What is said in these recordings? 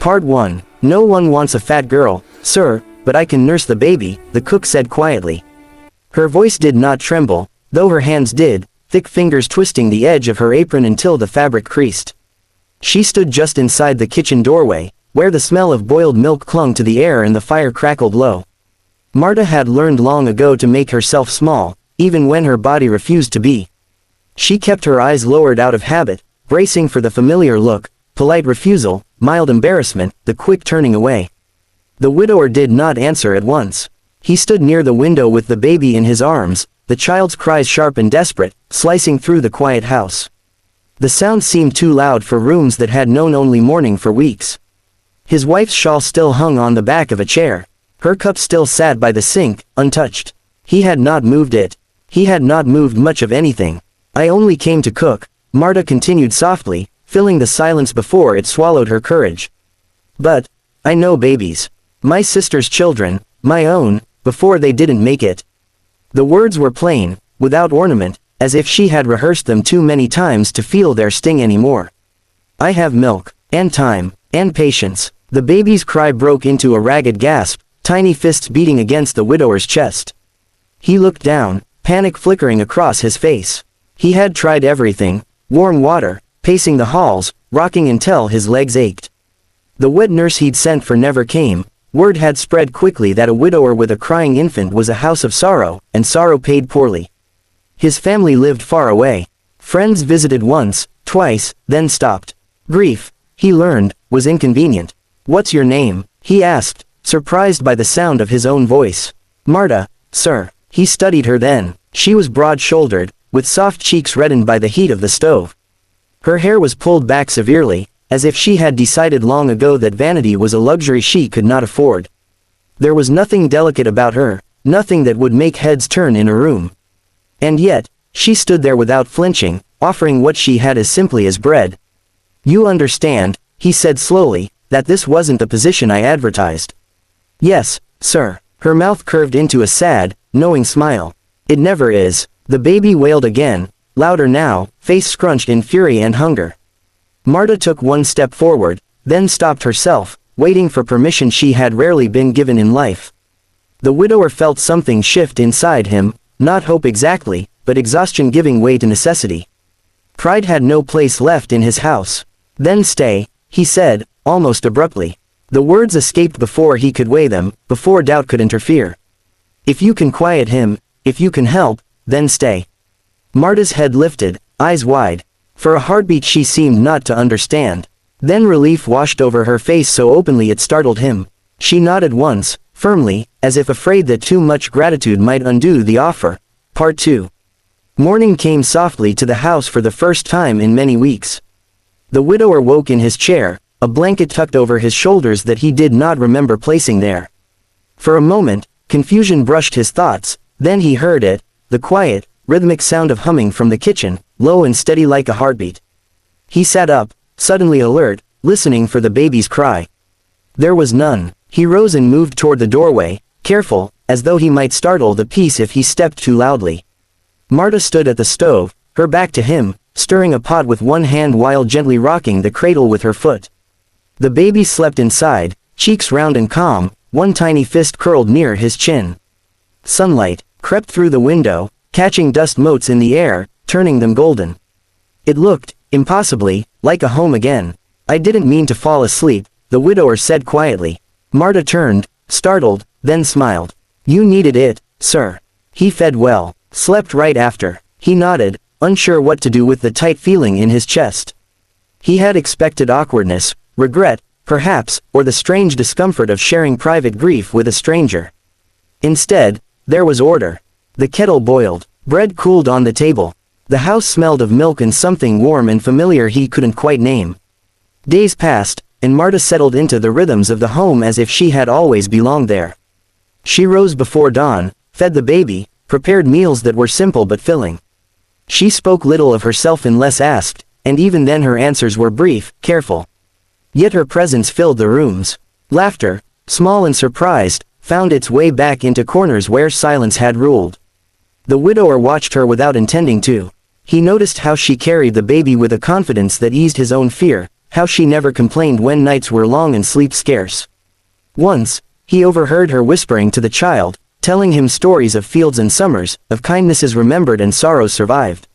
Part 1. No one wants a fat girl, sir, but I can nurse the baby, the cook said quietly. Her voice did not tremble, though her hands did, thick fingers twisting the edge of her apron until the fabric creased. She stood just inside the kitchen doorway, where the smell of boiled milk clung to the air and the fire crackled low. Marta had learned long ago to make herself small, even when her body refused to be. She kept her eyes lowered out of habit, bracing for the familiar look, polite refusal, mild embarrassment, the quick turning away. The widower did not answer at once. He stood near the window with the baby in his arms, the child's cries sharp and desperate, slicing through the quiet house. The sound seemed too loud for rooms that had known only mourning for weeks. His wife's shawl still hung on the back of a chair. Her cup still sat by the sink, untouched. He had not moved it. He had not moved much of anything. I only came to cook, Marta continued softly, filling the silence before it swallowed her courage. But I know babies. My sister's children, my own, before they didn't make it. The words were plain, without ornament, as if she had rehearsed them too many times to feel their sting anymore. I have milk, and time, and patience. The baby's cry broke into a ragged gasp, tiny fists beating against the widower's chest. He looked down, panic flickering across his face. He had tried everything, warm water, pacing the halls, rocking until his legs ached. The wet nurse he'd sent for never came. Word had spread quickly that a widower with a crying infant was a house of sorrow, and sorrow paid poorly. His family lived far away. Friends visited once, twice, then stopped. Grief, he learned, was inconvenient. What's your name? He asked, surprised by the sound of his own voice. Marta, sir. He studied her then. She was broad-shouldered, with soft cheeks reddened by the heat of the stove. Her hair was pulled back severely, as if she had decided long ago that vanity was a luxury she could not afford. There was nothing delicate about her, nothing that would make heads turn in a room. And yet, she stood there without flinching, offering what she had as simply as bread. You understand, he said slowly, that this wasn't the position I advertised. Yes, sir. Her mouth curved into a sad, knowing smile. It never is. The baby wailed again, louder now, face scrunched in fury and hunger. Marta took one step forward, then stopped herself, waiting for permission she had rarely been given in life. The widower felt something shift inside him, not hope exactly, but exhaustion giving way to necessity. Pride had no place left in his house. Then stay, he said, almost abruptly. The words escaped before he could weigh them, before doubt could interfere. If you can quiet him, if you can help, then stay. Marta's head lifted, eyes wide. For a heartbeat she seemed not to understand. Then relief washed over her face so openly it startled him. She nodded once, firmly, as if afraid that too much gratitude might undo the offer. Part 2. Morning came softly to the house for the first time in many weeks. The widower woke in his chair, a blanket tucked over his shoulders that he did not remember placing there. For a moment, confusion brushed his thoughts, then he heard it, the quiet, rhythmic sound of humming from the kitchen, low and steady like a heartbeat. He sat up, suddenly alert, listening for the baby's cry. There was none. He rose and moved toward the doorway, careful, as though he might startle the peace if he stepped too loudly. Marta stood at the stove, her back to him, stirring a pot with one hand while gently rocking the cradle with her foot. The baby slept inside, cheeks round and calm, one tiny fist curled near his chin. Sunlight crept through the window, catching dust motes in the air, turning them golden. It looked, impossibly, like a home again. I didn't mean to fall asleep, the widower said quietly. Marta turned, startled, then smiled. You needed it, sir. He fed well, slept right after. He nodded, unsure what to do with the tight feeling in his chest. He had expected awkwardness, regret, perhaps, or the strange discomfort of sharing private grief with a stranger. Instead, there was order. The kettle boiled, bread cooled on the table. The house smelled of milk and something warm and familiar he couldn't quite name. Days passed, and Marta settled into the rhythms of the home as if she had always belonged there. She rose before dawn, fed the baby, prepared meals that were simple but filling. She spoke little of herself unless asked, and even then her answers were brief, careful. Yet her presence filled the rooms. Laughter, small and surprised, found its way back into corners where silence had ruled. The widower watched her without intending to. He noticed how she carried the baby with a confidence that eased his own fear, how she never complained when nights were long and sleep scarce. Once, he overheard her whispering to the child, telling him stories of fields and summers, of kindnesses remembered and sorrows survived.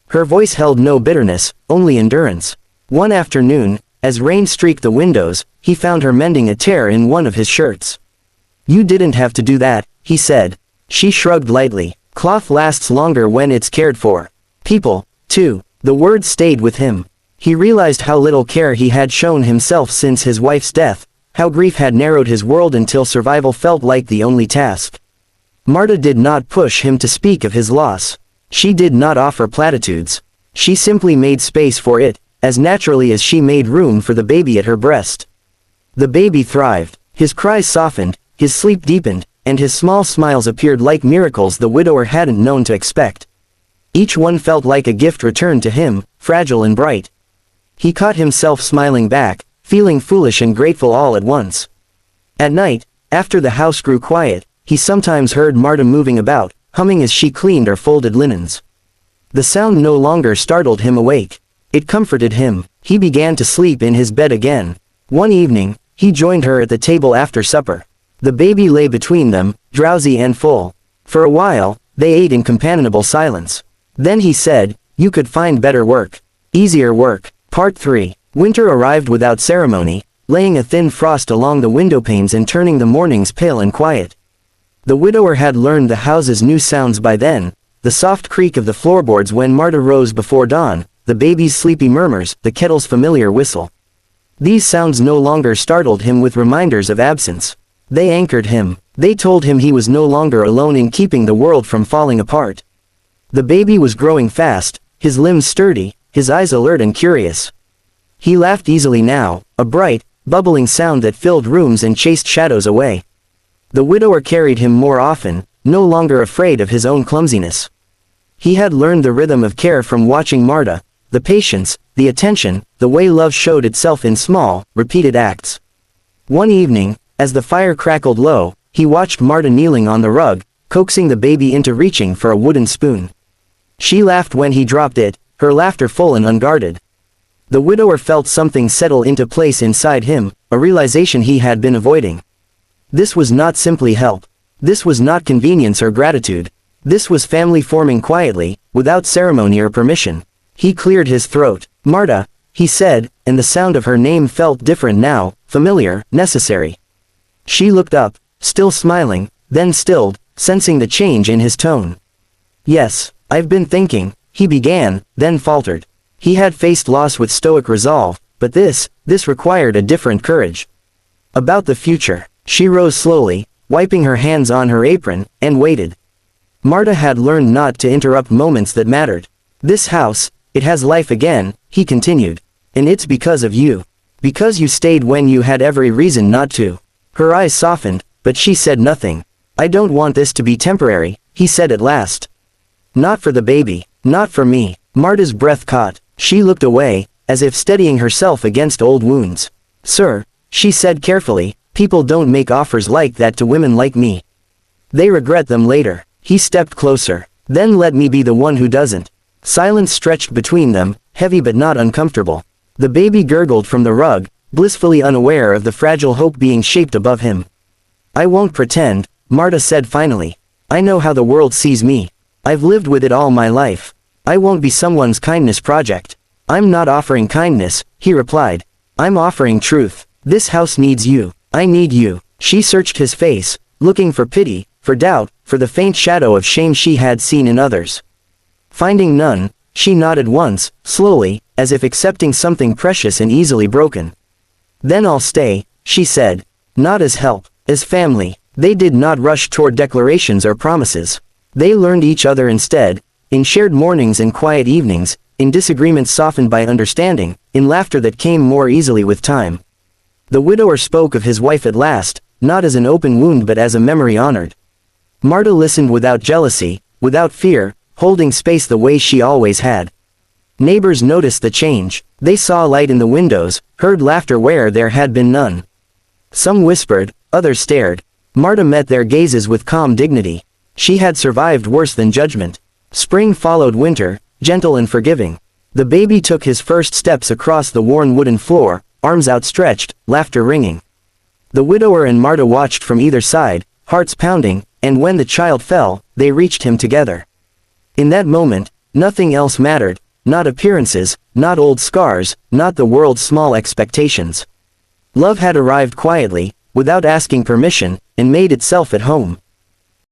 Her voice held no bitterness, only endurance. One afternoon, as rain streaked the windows, he found her mending a tear in one of his shirts. "You didn't have to do that," he said. She shrugged lightly. "Cloth lasts longer when it's cared for. People, too." The words stayed with him. He realized how little care he had shown himself since his wife's death, how grief had narrowed his world until survival felt like the only task. Marta did not push him to speak of his loss. She did not offer platitudes. She simply made space for it, as naturally as she made room for the baby at her breast. The baby thrived. His cries softened, his sleep deepened, and his small smiles appeared like miracles the widower hadn't known to expect. Each one felt like a gift returned to him, fragile and bright. He caught himself smiling back, feeling foolish and grateful all at once. At night, after the house grew quiet, he sometimes heard Marta moving about, humming as she cleaned or folded linens. The sound no longer startled him awake. It comforted him. He began to sleep in his bed again. One evening, he joined her at the table after supper. The baby lay between them, drowsy and full. For a while, they ate in companionable silence. Then he said, "You could find better work. Easier work." Part 3. Winter arrived without ceremony, laying a thin frost along the windowpanes and turning the mornings pale and quiet. The widower had learned the house's new sounds by then, the soft creak of the floorboards when Marta rose before dawn, the baby's sleepy murmurs, the kettle's familiar whistle. These sounds no longer startled him with reminders of absence. They anchored him. They told him he was no longer alone in keeping the world from falling apart. The baby was growing fast, his limbs sturdy, his eyes alert and curious. He laughed easily now, a bright, bubbling sound that filled rooms and chased shadows away. The widower carried him more often, no longer afraid of his own clumsiness. He had learned the rhythm of care from watching Marta, the patience, the attention, the way love showed itself in small, repeated acts. One evening, as the fire crackled low, he watched Marta kneeling on the rug, coaxing the baby into reaching for a wooden spoon. She laughed when he dropped it, her laughter full and unguarded. The widower felt something settle into place inside him, a realization he had been avoiding. This was not simply help. This was not convenience or gratitude. This was family forming quietly, without ceremony or permission. He cleared his throat. "Marta," he said, and the sound of her name felt different now, familiar, necessary. She looked up, still smiling, then stilled, sensing the change in his tone. "Yes, I've been thinking," he began, then faltered. He had faced loss with stoic resolve, but this required a different courage. "About the future." She rose slowly, wiping her hands on her apron, and waited. Marta had learned not to interrupt moments that mattered. "This house, it has life again," he continued. "And it's because of you. Because you stayed when you had every reason not to." Her eyes softened, but she said nothing. "I don't want this to be temporary," he said at last. "Not for the baby. Not for me." Marta's breath caught. She looked away, as if steadying herself against old wounds. "Sir," she said carefully, "people don't make offers like that to women like me. They regret them later." He stepped closer. "Then let me be the one who doesn't." Silence stretched between them, heavy but not uncomfortable. The baby gurgled from the rug, blissfully unaware of the fragile hope being shaped above him. "I won't pretend," Marta said finally. "I know how the world sees me. I've lived with it all my life. I won't be someone's kindness project." "I'm not offering kindness," he replied. "I'm offering truth. This house needs you. I need you." She searched his face, looking for pity, for doubt, for the faint shadow of shame she had seen in others. Finding none, she nodded once, slowly, as if accepting something precious and easily broken. "Then I'll stay," she said. "Not as help, as family." They did not rush toward declarations or promises. They learned each other instead, in shared mornings and quiet evenings, in disagreements softened by understanding, in laughter that came more easily with time. The widower spoke of his wife at last, not as an open wound but as a memory honored. Marta listened without jealousy, without fear, holding space the way she always had. Neighbors noticed the change. They saw light in the windows, heard laughter where there had been none. Some whispered, others stared. Marta met their gazes with calm dignity. She had survived worse than judgment. Spring followed winter, gentle and forgiving. The baby took his first steps across the worn wooden floor, arms outstretched, laughter ringing. The widower and Marta watched from either side, hearts pounding, and when the child fell, they reached him together. In that moment, nothing else mattered, not appearances, not old scars, not the world's small expectations. Love had arrived quietly, without asking permission, and made itself at home.